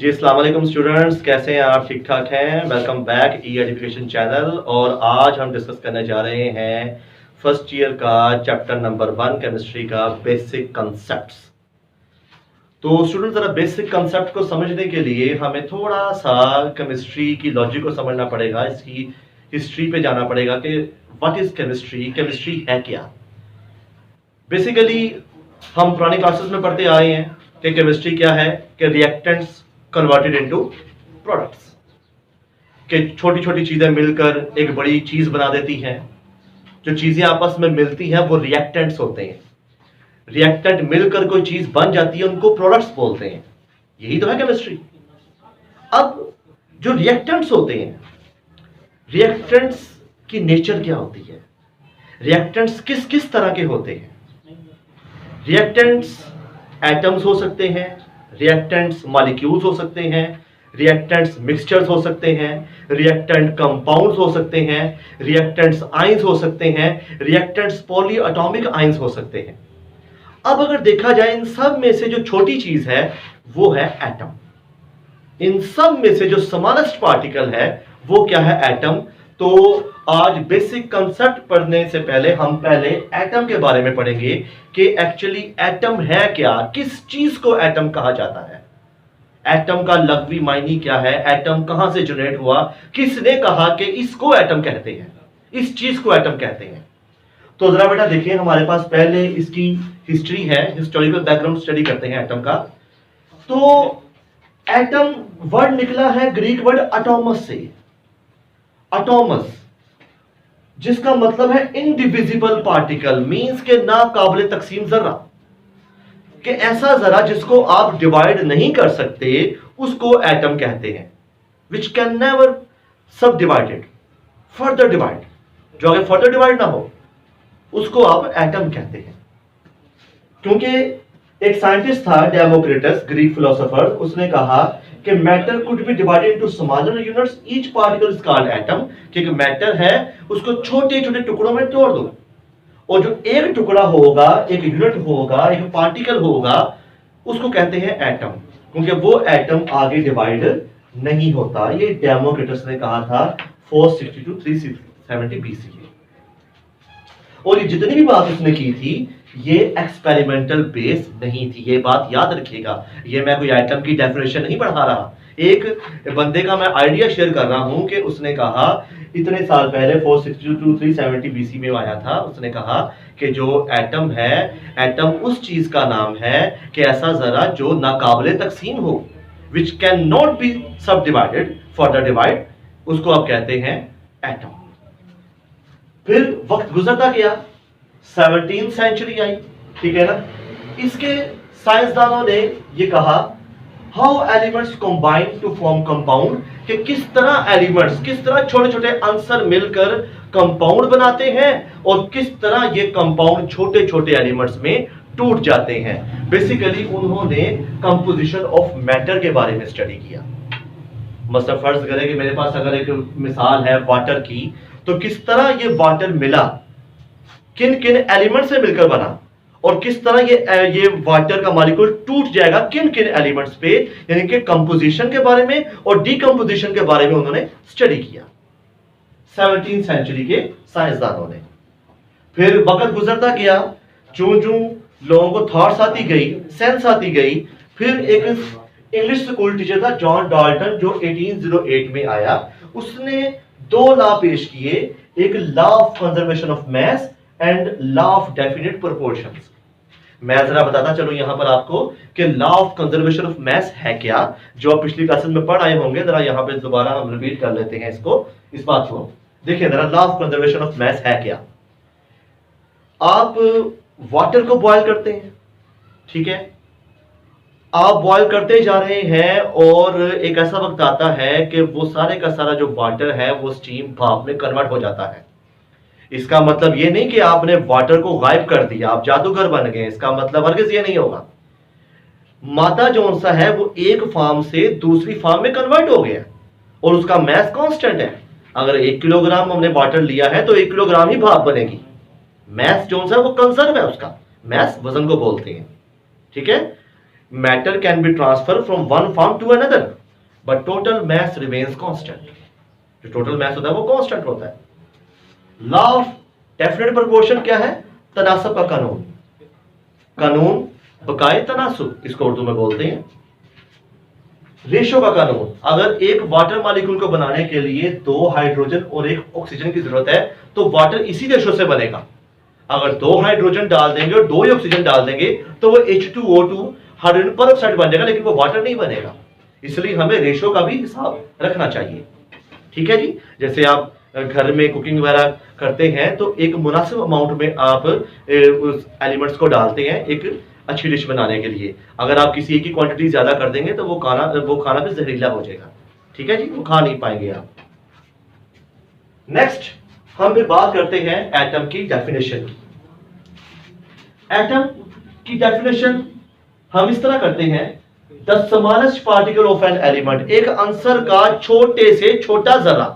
जी अस्सलाम वालेकुम स्टूडेंट्स, कैसे हैं आप? ठीक ठाक हैं? Welcome back E education channel. और आज हम डिस्कस करने जा रहे हैं फर्स्ट ईयर का चैप्टर नंबर 1 केमिस्ट्री का बेसिक कंसेप्ट्स। तो स्टूडेंट जरा बेसिक कंसेप्ट को समझने के लिए हमें थोड़ा सा केमिस्ट्री की लॉजिक को समझना पड़ेगा, इसकी हिस्ट्री पे जाना पड़ेगा कि व्हाट इज केमिस्ट्री, केमिस्ट्री है क्या। बेसिकली हम पुरानी क्लासेस में पढ़ते आए हैं कि केमिस्ट्री क्या है, कि रिएक्टेंट्स कन्वर्टेड इनटू प्रोडक्ट्स, कि छोटी छोटी चीजें मिलकर एक बड़ी चीज बना देती हैं। जो चीजें आपस में मिलती हैं वो रिएक्टेंट्स होते हैं। रिएक्टेंट मिलकर कोई चीज बन जाती है, उनको प्रोडक्ट्स बोलते हैं। यही तो है केमिस्ट्री। अब जो रिएक्टेंट्स होते हैं, रिएक्टेंट्स की नेचर क्या होती है, रिएक्टेंट्स किस किस तरह के होते हैं। रिएक्टेंट्स एटम्स हो सकते हैं, रिएक्टेंट्स मॉलिक्यूल्स हो सकते हैं, रिएक्टेंट्स मिक्सचर्स हो सकते हैं, रिएक्टेंट कंपाउंड्स हो सकते हैं, रिएक्टेंट्स आयंस हो सकते हैं, रिएक्टेंट्स पॉली एटॉमिक आयंस हो सकते हैं। अब अगर देखा जाए इन सब में से जो छोटी चीज है वो है एटम। इन सब में से जो स्मॉलेस्ट पार्टिकल है वो क्या है, एटम। तो आज बेसिक कंसेप्ट पढ़ने से पहले हम पहले एटम के बारे में पढ़ेंगे कि एक्चुअली एटम है क्या, किस चीज को एटम कहा जाता है, एटम का लघवी मायने क्या है, एटम कहां से जनरेट हुआ, किसने कहा कि इसको एटम कहते हैं, इस चीज को एटम कहते हैं। तो जरा बेटा देखिए, हमारे पास पहले इसकी हिस्ट्री है, हिस्टोरिकल बैकग्राउंड स्टडी करते हैं एटम का। तो एटम वर्ड निकला है ग्रीक वर्ड अटोमस से। अटोमस जिसका मतलब है इनडिविजिबल पार्टिकल, मींस के ना काबिल तकसीम जर्रा, कि ऐसा जरा जिसको आप डिवाइड नहीं कर सकते उसको एटम कहते हैं। विच कैन नेवर सब डिवाइडेड फर्दर डिवाइड, जो अगर फर्दर डिवाइड ना हो उसको आप एटम कहते हैं। क्योंकि एक साइंटिस्ट था डेमोक्रिटस, ग्रीक फिलोसोफर, उसने कहा कि matter could be divided into smaller units, each particle is called atom. कि मैटर है उसको छोटे छोटे टुकड़ों में तोड़ दो, और जो एक टुकड़ा होगा, एक यूनिट होगा, एक पार्टिकल होगा, उसको कहते हैं एटम। क्योंकि वो एटम आगे डिवाइड नहीं होता। ये डेमोक्रिटस ने कहा था 460 to 370 BC। और ये जितनी भी बात उसने की थी ये एक्सपेरिमेंटल बेस नहीं थी, ये बात याद रखिएगा। ये मैं कोई आइटम की डेफिनेशन नहीं बढ़ा रहा, एक बंदे का मैं आइडिया शेयर कर रहा हूं कि उसने कहा इतने साल पहले 460 to 370 BC में आया था। उसने कहा कि जो एटम है, एटम उस चीज का नाम है कि ऐसा जरा जो नाकाबिले तकसीम हो, विच कैन नॉट बी सब डिवाइडेड फर्दर डिवाइड, उसको आप कहते हैं एटम। फिर वक्त गुजरता गया, 17th सेंचुरी आई, ठीक है ना। इसके साइंसदानों ने ये कहा how elements combine to form compound, कि किस तरह एलिमेंट्स, किस तरह छोटे छोटे आंसर मिलकर कंपाउंड बनाते हैं और किस तरह ये कंपाउंड छोटे छोटे एलिमेंट्स में टूट जाते हैं। बेसिकली उन्होंने कंपोजिशन ऑफ मैटर के बारे में स्टडी किया। मतलब फर्ज करें कि मेरे पास अगर एक मिसाल है वाटर की, तो किस तरह ये वाटर मिला, किन किन एलिमेंट से मिलकर बना, और किस तरह ये वाटर का मॉलिक्यूल टूट जाएगा किन किन एलिमेंट्स पे, यानी कि कंपोजिशन के बारे में और डीकंपोजिशन के बारे में उन्होंने स्टडी किया 17th सेंचुरी के साइंसदानों ने। फिर वक्त गुजरता गया, चूं चूं लोगों को थॉट्स आती गई, सेंस आती गई। फिर एक इंग्लिश स्कूल टीचर था जॉन डाल्टन, जो 1808 में आया। उसने 2 लॉ पेश किए, एक law of conservation of mass and law of definite proportions. मैं जरा बताता चलूं यहां पर आपको कि law of conservation of mass है क्या, जो आप पिछली क्लासेस में पढ़ आए होंगे। जरा यहां पे दोबारा हम रिपीट कर लेते हैं इसको, इस बात को देखिए जरा। Law of conservation of mass है क्या। आप वाटर को बॉयल करते हैं, ठीक है, आप बॉयल करते जा रहे हैं और एक ऐसा वक्त आता है कि वो सारे का सारा जो वाटर है वो स्टीम भाप में कन्वर्ट हो जाता है। इसका मतलब ये नहीं कि आपने वाटर को गायब कर दिया, आप जादूगर बन गए, इसका मतलब हरगिज ये नहीं होगा। मादा जो सा है वो एक फॉर्म से दूसरी फॉर्म में कन्वर्ट हो गया और उसका मास कांस्टेंट है। अगर 1 किलोग्राम हमने वाटर लिया है तो 1 किलोग्राम ही भाप बनेगी। मास जो सा वो कंजर्व है, उसका मास वजन को बोलते हैं, ठीक है। Matter can be transfer from one form to another but total mass remains constant. जो टोटल मास होता है वो कांस्टेंट होता है। लॉ ऑफ डेफिनेट प्रोपोर्शन क्या है? तनासब का कानून, कानून बकाए तनासुब इसको उर्दू में बोलते हैं। रेशो का कानून, अगर एक वाटर मॉलिक्यूल को बनाने के लिए 2 हाइड्रोजन और 1 ऑक्सीजन की जरूरत है तो वाटर इसी रेशो से बनेगा। अगर 2 हाइड्रोजन डाल देंगे और 2 ही ऑक्सीजन डाल देंगे तो वो H2O2 हाइड्रोजन पर ऑक्साइड बन जाएगा, लेकिन वो वाटर नहीं बनेगा। इसलिए हमें रेशो का भी हिसाब रखना चाहिए। ठीक है जी। जैसे आप घर में कुकिंग वगैरह करते हैं तो एक मुनासिब अमाउंट में आप उस एलिमेंट्स को डालते हैं एक अच्छी डिश बनाने के लिए। अगर आप किसी एक की क्वांटिटी ज्यादा कर देंगे तो वो खाना भी जहरीला हो जाएगा। ठीक है जी, वो खा नहीं पाएंगे आप। नेक्स्ट हम फिर बात करते हैं एटम की डेफिनेशन की। एटम की डेफिनेशन हम इस तरह करते हैं, the smallest particle of an element, एक आंसर का छोटे से छोटा जरा।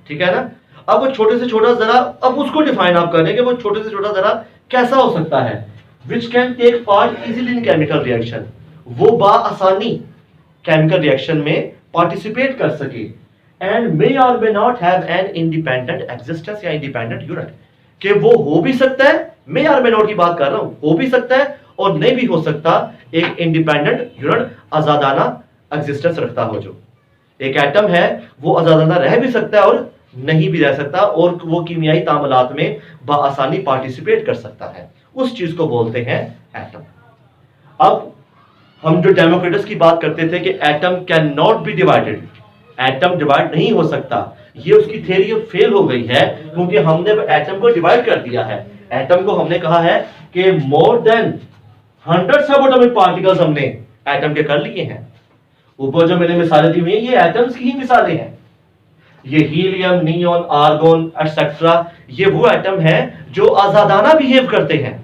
ठीक है ना। अब वो छोटे से छोटा जरा, अब उसको डिफाइन आप करें कि वो छोटे से छोटा जरा कैसा हो सकता है। Which can take part easily in chemical reaction, वो बाआसानी केमिकल रिएक्शन में पार्टिसिपेट कर सके। एंड मे और may not have an independent existence या इंडिपेंडेंट यूनिट, कि वो हो भी सकता है, मे और मे नॉट की बात कर रहा हूं, हो भी सकता है और नहीं भी हो सकता, एक इंडिपेंडेंट यूनिट आजादाना एग्जिस्टेंस रखता हो। जो एक एटम है वो आजादाना रह भी सकता है और नहीं भी रह सकता, और वो कीमियाई तामलात में बाआसानी पार्टिसिपेट कर सकता है। उस चीज को बोलते हैं एटम। अब हम जो डेमोक्रिटस की बात करते थे कि atom can not be divided, atom divide नहीं हो सकता, ये उसकी थ्योरी अब फेल हो गई है, क्योंकि हमने एटम को डिवाइड कर दिया है। एटम को हमने कहा है कि मोर देन 100 सबएटॉमिक पार्टिकल्स हमने एटम के कर लिए हैं। ऊपर जो मैंने मिसालें दी हुई हैं ये एटम्स की ही मिसालें हैं। ये हीलियम, नियॉन, आर्गोन एटसेट्रा, ये वो एटम हैं जो आजादाना बिहेव करते हैं,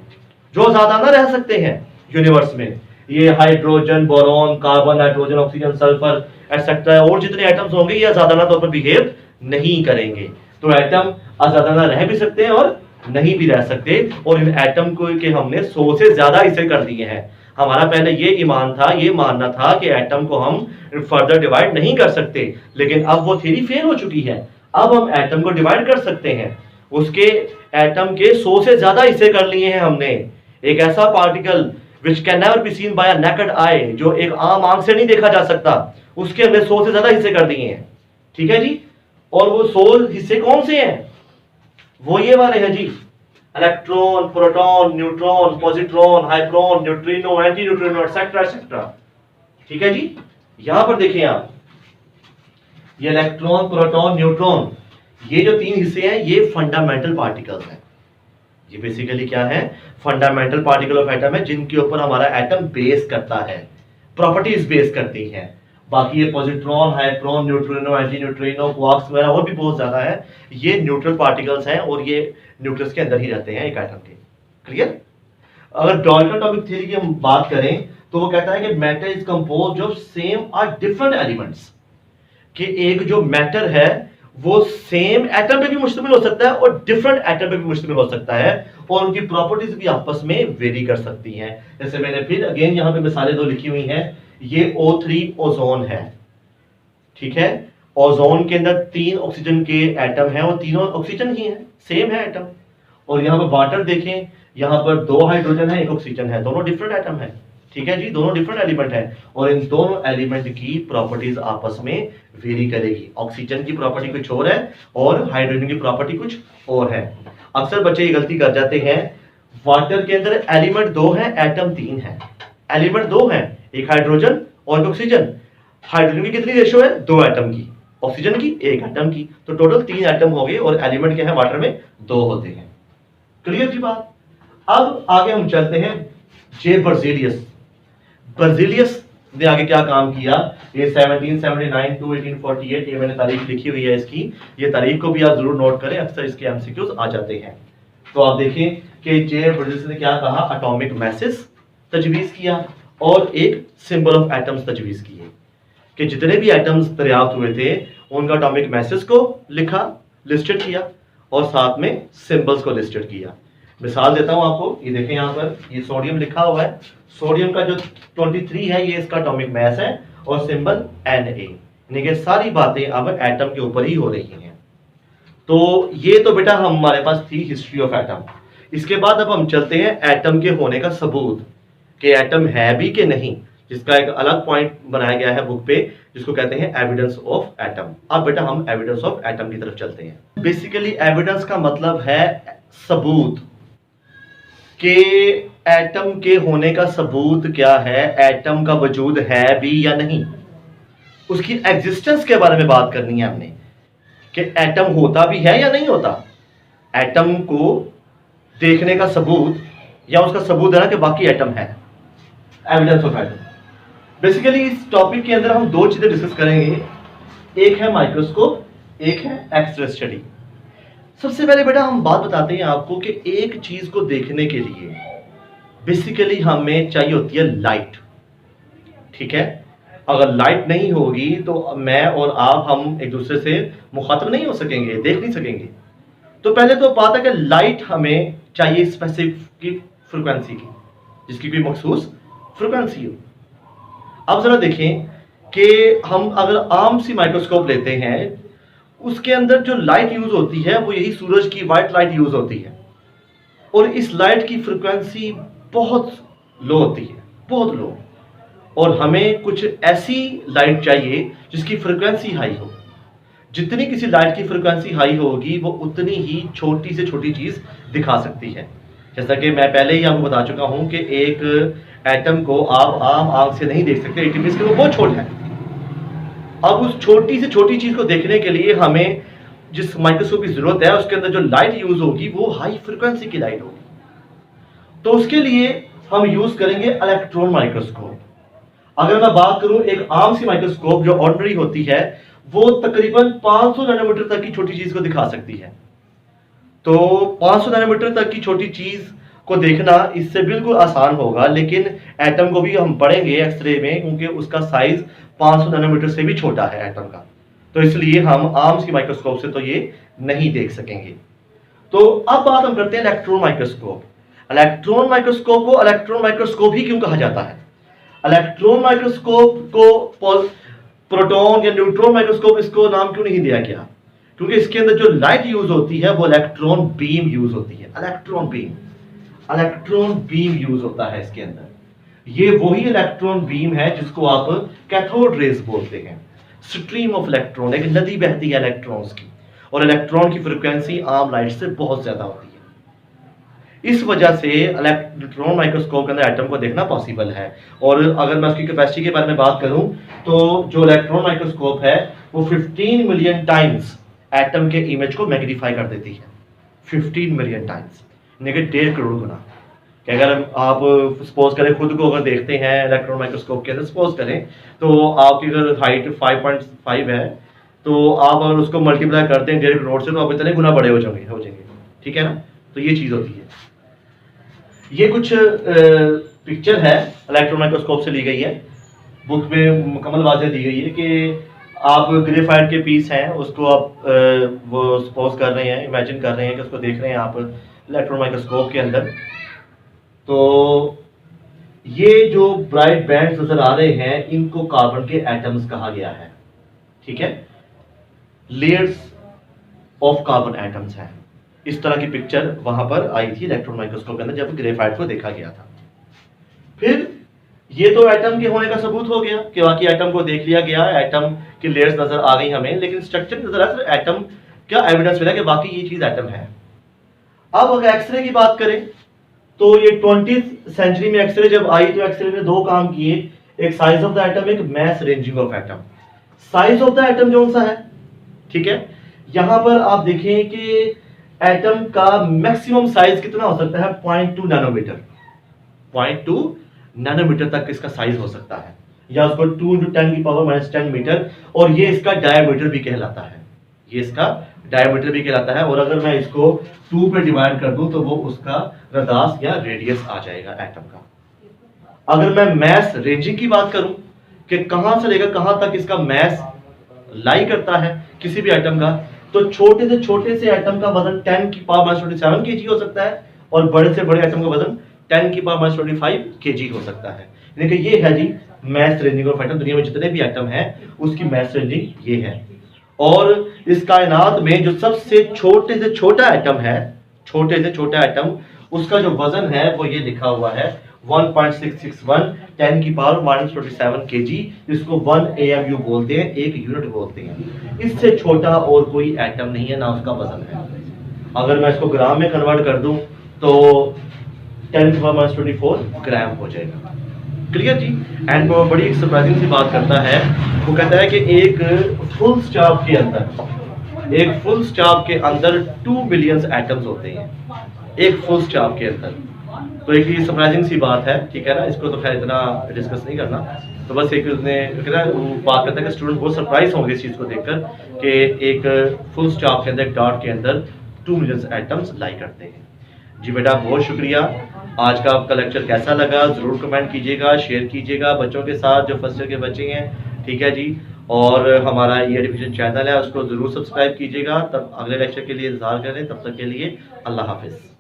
जो आजादाना रह सकते हैं यूनिवर्स में। ये hydrogen, boron, carbon, nitrogen, oxygen, sulphur etcetera और जितने एटम्स होंगे ये आजादाना तौर पर बिहेव नहीं करेंगे। तो एटम आजादाना रह भी सकते हैं और नहीं भी रह सकते, और इन एटम को के हमने 100 से ज्यादा हिस्से कर दिए हैं। हमारा पहले ये ईमान था, ये मानना था कि एटम को हम फर्दर डिवाइड नहीं कर सकते, लेकिन अब वो थ्योरी फेल हो चुकी है। अब हम एटम को डिवाइड कर सकते हैं। उसके एटम के 100 से ज्यादा हिस्से कर लिए हैं हमने। एक ऐसा particle which can never be seen by a naked eye, जो एक आम आंख से नहीं देखा जा सकता, उसके हमने 100 से ज्यादा हिस्से कर दिए हैं। ठीक है जी। और वो 100 हिस्से कौन से हैं? वो ये वाले हैं जी, electron, proton, neutron, positron, hydron, neutrino, anti neutrino etcetera etcetera. ठीक है जी। यहां पर देखिए आप, ये इलेक्ट्रॉन, प्रोटॉन, न्यूट्रॉन, ये जो 3 हिस्से हैं ये फंडामेंटल पार्टिकल्स हैं। ये बेसिकली क्या है? फंडामेंटल पार्टिकल ऑफ एटम है, जिनके ऊपर हमारा एटम बेस करता है, प्रॉपर्टीज बेस करती हैं। बाकी ये positron, hydron, neutrino, anti neutrino, quarks वगैरह और भी बहुत ज्यादा है, ये न्यूट्रल पार्टिकल्स हैं और ये न्यूक्लियस के अंदर ही रहते हैं एक एटम के। क्लियर? अगर डाल्टन एटॉमिक थ्योरी की हम बात करें तो वो कहता है कि matter is composed of same और डिफरेंट एलिमेंट्स, कि एक जो मैटर है वो सेम एटम पे भी मुश्तमिल हो सकता है और डिफरेंट एटम पे भी मुश्तमिल हो सकता है, और उनकी प्रॉपर्टीज भी आपस में वेरी कर सकती हैं। जैसे मैंने फिर अगेन यहां पे मिसालें 2 लिखी हुई हैं। ये O3 ओजोन है। ठीक है। ओजोन के अंदर 3 ऑक्सीजन के एटम हैं और तीनों ऑक्सीजन ही हैं, सेम है एटम। और यहाँ पर वाटर देखें, यहाँ पर 2 हाइड्रोजन है, 1 ऑक्सीजन है, दोनों डिफरेंट एटम है। ठीक है जी, दोनों डिफरेंट एलिमेंट है और इन दोनों एलिमेंट की प्रॉपर्टीज आपस में वेरी करेगी। ऑक्सीजन की प्रॉपर्टी कुछ और है और हाइड्रोजन की प्रॉपर्टी कुछ और है। अक्सर बच्चे ये गलती कर जाते हैं, वाटर के अंदर एलिमेंट 2 है, एटम 3 है। एलिमेंट 2 है, एक हाइड्रोजन और एक ऑक्सीजन। हाइड्रोजन की कितनी रेशो है? 2 एटम की, ऑक्सीजन की 1 एटम की, तो टोटल 3 एटम हो गए और एलिमेंट क्या है वाटर में? 2 होते हैं। क्लियर जी बात? अब आगे हम चलते हैं जे बर्जीलियस। बर्जीलियस ने आगे क्या काम किया? ये 1779 टू 1848, ये मैंने तारीख लिखी हुई है इसकी, ये तारीख को भी आप जरूर नोट करें, अक्सर इसके एमसीक्यूज आ जाते हैं। तो आप देखें कि जे बर्जीलियस ने क्या कहा, एटॉमिक मैसेज तजवीज किया और एक सिंबल ऑफ एटम्स तजवीज किए, कि जितने भी एटम्स दरियाफ्त हुए थे उनका एटॉमिक मैसेज को लिखा, लिस्टेड किया और साथ में सिंबल्स को लिस्टेड किया। मिसाल देता हूं आपको, ये देखें यहाँ पर ये सोडियम लिखा हुआ है, सोडियम का जो 23 है ये इसका एटॉमिक मास है और सिंबल Na, यानी कि सारी बातें अब एटम के ऊपर ही हो रही हैं। तो ये तो बेटा हमारे पास थी हिस्ट्री ऑफ एटम। इसके बाद अब हम चलते हैं एटम के होने का सबूत, कि एटम है भी कि नहीं, जिसका एक अलग पॉइंट बनाया गया है बुक पे, जिसको कहते हैं एविडेंस ऑफ एटम। अब बेटा हम एविडेंस ऑफ एटम की तरफ चलते हैं। बेसिकली एविडेंस का मतलब है सबूत, कि एटम के होने का सबूत क्या है, एटम का वजूद है भी या नहीं, उसकी एग्जिस्टेंस के बारे में बात करनी है हमने, कि एटम होता भी है या नहीं होता। एटम को देखने का सबूत या उसका सबूत है ना कि बाकी एटम है, एविडेंस ऑफ एटम। बेसिकली इस टॉपिक के अंदर हम दो चीजें डिस्कस करेंगे, एक है माइक्रोस्कोप, एक है एक्सरे स्टडी। सबसे पहले बेटा हम बात बताते हैं आपको कि एक चीज को देखने के लिए बेसिकली हमें चाहिए होती है लाइट, ठीक है। अगर लाइट नहीं होगी तो मैं और आप हम एक दूसरे से मुखातब नहीं हो सकेंगे, देख नहीं सकेंगे। तो पहले तो बात है कि लाइट हमें चाहिए स्पेसिफिक फ्रीक्वेंसी की, जिसकी कोई मखसूस फ्रीक्वेंसी हो। अब जरा देखें कि हम अगर आम सी माइक्रोस्कोप लेते हैं, उसके अंदर जो लाइट यूज होती है वो यही सूरज की व्हाइट लाइट यूज होती है, और इस लाइट की फ्रीक्वेंसी बहुत लो होती है, बहुत लो। और हमें कुछ ऐसी लाइट चाहिए जिसकी फ्रीक्वेंसी हाई हो। जितनी किसी लाइट की फ्रीक्वेंसी हाई होगी वो उतनी ही छोटी से छोटी चीज दिखा सकती है। जैसा कि मैं पहले ही आपको बता चुका हूं कि एक एटम को आप आम आंख से नहीं देख सकते, इट मींस कि वो बहुत छोटा है। अब उस छोटी से छोटी चीज को देखने के लिए हमें जिस माइक्रोस्कोप की जरूरत है, उसके अंदर जो लाइट यूज होगी वो हाई फ्रीक्वेंसी की लाइट होगी। तो उसके लिए हम यूज करेंगे इलेक्ट्रॉन माइक्रोस्कोप। अगर मैं बात करूं एक आम सी माइक्रोस्कोप जो ऑर्डिनरी होती है, वो तकरीबन 500 नैनोमीटर तक की छोटी चीज को दिखा सकती है। तो 500 नैनोमीटर तक की छोटी चीज को देखना इससे बिल्कुल आसान होगा, लेकिन एटम को भी हम पढ़ेंगे एक्सरे में, क्योंकि उसका साइज 500 नैनोमीटर से भी छोटा है एटम का। तो इसलिए हम आम सी माइक्रोस्कोप से तो ये नहीं देख सकेंगे। तो अब बात हम करते हैं इलेक्ट्रॉन माइक्रोस्कोप। इलेक्ट्रॉन माइक्रोस्कोप को इलेक्ट्रॉन माइक्रोस्कोप ही क्यों कहा जाता है? इलेक्ट्रॉन माइक्रोस्कोप को प्रोटॉन या न्यूट्रॉन माइक्रोस्कोप इसको नाम क्यों नहीं दिया गया? क्योंकि इसके अंदर जो लाइट यूज होती है वो इलेक्ट्रॉन बीम यूज होती है। इलेक्ट्रॉन बीम यूज होता है इसके अंदर। ये वही इलेक्ट्रॉन बीम है जिसको आप कैथोड रेज बोलते हैं। स्ट्रीम ऑफ इलेक्ट्रॉन, एक नदी बहती है इलेक्ट्रॉन्स की, और इलेक्ट्रॉन की फ्रीक्वेंसी आम लाइट से बहुत ज्यादा होती है। इस वजह से इलेक्ट्रॉन माइक्रोस्कोप के अंदर एटम को देखना पॉसिबल है। और अगर मैं उसकी कैपेसिटी के बारे में बात करूं तो जो इलेक्ट्रॉन माइक्रोस्कोप है वो 15 मिलियन टाइम्स एटम के इमेज को मैग्नीफाई कर देती है। 15 मिलियन टाइम्स, यानी कि 1.5 करोड़ गुना। कि अगर आप सपोज करें खुद को अगर देखते हैं इलेक्ट्रॉन माइक्रोस्कोप के अंदर, सपोज करें तो आपकी अगर हाइट 5.5 है, तो आप अगर उसको मल्टीप्लाई करते हैं 1.5 करोड़ से, तो आप इतने गुना बड़े हो जाएंगे। ठीक है ना? तो ये चीज होती है। ये कुछ पिक्चर है इलेक्ट्रॉन माइक्रोस्कोप से ली गई है, बुक में मुकम्मल वाज़ेह दी गई है कि आप ग्रेफाइट के पीस हैं उसको आप वो सपोज कर रहे हैं, इमेजिन कर रहे हैं कि उसको देख रहे हैं आप इलेक्ट्रॉन माइक्रोस्कोप के अंदर। तो ये जो ब्राइट बैंड्स नजर आ रहे हैं इनको कार्बन के एटम्स कहा गया है। ठीक है, लेयर्स ऑफ कार्बन एटम्स हैं। इस तरह की पिक्चर वहां पर आई थी इलेक्ट्रॉन माइक्रोस्कोप के अंदर जब ग्रेफाइट को देखा गया था। फिर ये तो एटम के होने का सबूत हो गया कि बाकी एटम को देख लिया गया, एटम की लेयर्स नजर आ गई हमें, लेकिन स्ट्रक्चर नजर आ रहा है, एटम क्या एविडेंस मिला कि बाकी ये चीज एटम है। अब अगर एक्सरे की बात करें तो ये 20th सेंचुरी में एक्सरे जब आई तो एक्सरे ने दो काम किए, एक साइज ऑफ द एटम, एक mass ranging of atom. Size of the atom जो सा है, ठीक है, यहां पर आप देखें कि एटम का मैक्सिमम साइज कितना हो सकता है? 0.2 नैनोमीटर। 0.2 नैनोमीटर तक इसका साइज हो सकता है, या उसको 2 × 10⁻⁻10 मीटर, और ये इसका डायमीटर भी कहलाता है। ये इसका डायमीटर भी कहलाता है। और अगर मैं इसको 2 पे डिवाइड कर दूं तो वो उसका रदास या रेडियस आ जाएगा एटम का। अगर मैं मैस रेंजिंग की बात करूं कि कहां से लेकर कहां तक इसका मैस लाई करता है किसी भी एटम का, तो छोटे से एटम का वजन 10⁻⁻7 kg हो सकता है, और बड़े से बड़े एटम का वजन 10 की पावर -25 kg हो सकता है। यानी कि ये है जी मैथ रेंजिंग ऑफ एटम। दुनिया में जितने भी एटम हैं उसकी मैथ रेंजिंग ये है। और इस कायनात में जो सबसे छोटे से छोटा एटम है, छोटे से छोटा एटम, उसका जो वजन है वो ये लिखा हुआ है 1.661 10 की पावर -27 kg, जिसको 1 AMU बोलते हैं, एक यूनिट बोलते हैं। इससे छोटा और कोई एटम नहीं है, ना उसका वजन है। अगर मैं इसको ग्राम में कन्वर्ट कर दूं तो 10 की पावर -24 ग्राम हो जाएगा। Clear ji. एंड वो बड़ी एक सरप्राइजिंग सी बात करता है, वो कहता है कि एक फुल स्टॉप के अंदर 2 बिलियंस एटम्स होते हैं, एक फुल स्टॉप के अंदर। तो एक ये सरप्राइजिंग सी बात है, ठीक है ना। इसको तो खैर इतना डिस्कस नहीं करना, तो बस एक उसने वो बात करता है कि स्टूडेंट बहुत सरप्राइज होंगे इस चीज़ को देखकर कि एक फुल स्टॉप के अंदर, डॉट के अंदर 2 मिलियन एटम्स लाई करते हैं। जी बेटा, बहुत शुक्रिया। आज का आपका लेक्चर कैसा लगा ज़रूर कमेंट कीजिएगा, शेयर कीजिएगा बच्चों के साथ जो फर्स्ट ईयर के बच्चे हैं, ठीक है जी। और हमारा ई एजुकेशन चैनल है, उसको ज़रूर सब्सक्राइब कीजिएगा। तब अगले लेक्चर के लिए इंतज़ार करें। तब तक के लिए अल्लाह हाफिज़।